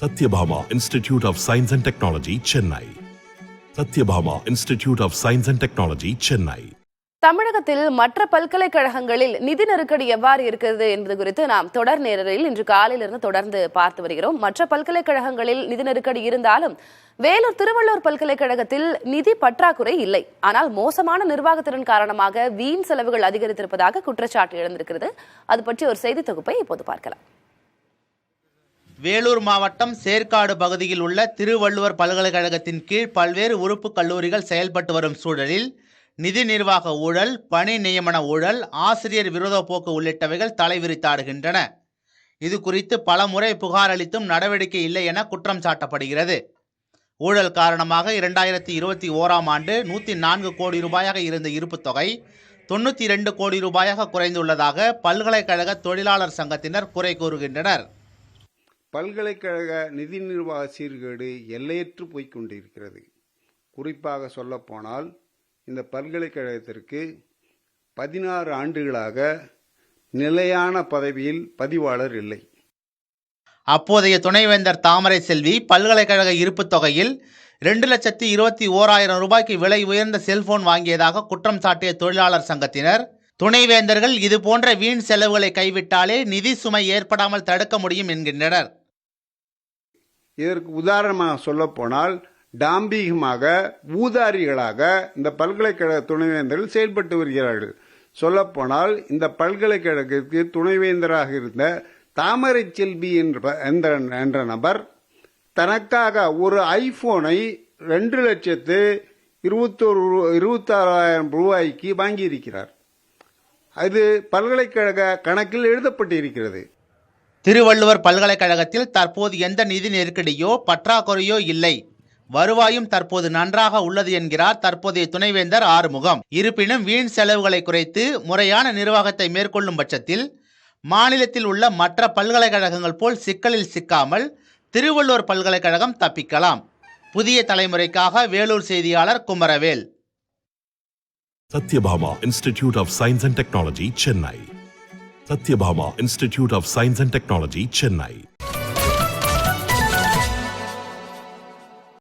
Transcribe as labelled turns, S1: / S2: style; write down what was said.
S1: Satyabhama Institute of Science and Technology, Chennai. Satyabhama Institute of Science and Technology, Chennai.
S2: தமிழகத்தில் மற்ற பல்கலைக்கழகங்களில் நிதி நெருக்கடி எவ்வாறு இருக்கிறது என்பது குறித்து நாம் தொடர் நேரலில் இன்று காலையிலிருந்து தொடர்ந்து பார்த்து வருகிறோம். மற்ற பல்கலைக்கழகங்களில் நிதி நெருக்கடி இருந்தாலும் வேலூர் திருவள்ளுவர் பல்கலைக்கழகத்தில் நிதி பற்றாக்குறை இல்லை. ஆனால் மோசமான நிர்வாகத்திறன் காரணமாக வீண் செலவுகள் அதிகரித்திருப்பதாக குற்றச்சாட்டு எழுந்திருக்கிறது. அது பற்றி ஒரு செய்தி தொகுப்பை இப்போது பார்க்கலாம்.
S3: வேலூர் மாவட்டம் சேற்காடு பகுதியில் உள்ள திருவள்ளுவர் பல்கலைக்கழகத்தின் கீழ் பல்வேறு உறுப்பு கல்லூரிகள் செயல்பட்டு வரும் சூழலில் நிதி நிர்வாக ஊழல், பணி நியமன ஊழல், ஆசிரியர் விரோத போக்கு உள்ளிட்டவைகள் தலைவிரித்தாடுகின்றன. இது குறித்து பல முறை புகார் அளித்தும் நடவடிக்கை இல்லை என குற்றம் சாட்டப்படுகிறது. ஊழல் காரணமாக 2021ஆம் ஆண்டு 104 கோடி ரூபாயாக இருந்த இருப்பு தொகை 92 கோடி ரூபாயாக குறைந்துள்ளதாக பல்கலைக்கழக தொழிலாளர் சங்கத்தினர் குறை கூறுகின்றனர்.
S4: பல்கலைக்கழக நிதி நிர்வாக சீர்கேடு எல்லையற்று போய்கொண்டிருக்கிறது. குறிப்பாக சொல்லப்போனால் இந்த பல்கலைக்கழகத்திற்கு 16 ஆண்டுகளாக நிலையான பதவியில் பதிவாளர் இல்லை.
S3: அப்போதைய துணைவேந்தர் தாமரை செல்வி பல்கலைக்கழக இருப்பு தொகையில் 2,21,000 ரூபாய்க்கு விலை உயர்ந்த செல்போன் வாங்கியதாக குற்றம் சாட்டிய தொழிலாளர் சங்கத்தினர், துணைவேந்தர்கள் இதுபோன்ற வீண் செலவுகளை கைவிட்டாலே நிதி சுமை ஏற்படாமல் தடுக்க முடியும் என்கின்றனர்.
S4: இதற்கு உதாரணமாக சொல்லப்போனால் டாம்பீகமாக ஊதாரிகளாக இந்த பல்கலைக்கழக துணைவேந்தர்கள் செயல்பட்டு வருகிறார்கள். சொல்லப்போனால் இந்த பல்கலைக்கழகத்திற்கு துணைவேந்தராக இருந்த தாமரை செல்வி என்ற நபர் தனக்காக ஒரு ஐபோனை 2,26,000 ரூபாய்க்கு வாங்கியிருக்கிறார். அது பல்கலைக்கழக கணக்கில் எழுதப்பட்டிருக்கிறது.
S3: திருவள்ளுவர் பல்கலைக்கழகத்தில் தற்போது எந்த நிதி நெருக்கடியோ பற்றாக்குறையோ இல்லை. வருவாயும் தற்போது நன்றாக உள்ளது என்கிறார் தற்போதைய துணைவேந்தர் ஆறுமுகம். இருப்பினும் வீண் செலவுகளை குறைத்து முறையான நிர்வாகத்தை மேற்கொள்ளும் பட்சத்தில் மாநிலத்தில் உள்ள மற்ற பல்கலைக்கழகங்கள் போல் சிக்கலில் சிக்காமல் திருவள்ளுவர் பல்கலைக்கழகம் தப்பிக்கலாம். புதிய தலைமுறைக்காக வேலூர் செய்தியாளர் Kumaravel.
S1: Satyabhama Institute of Science and Technology, Chennai. Satyabhama Institute of Science and Technology, Chennai.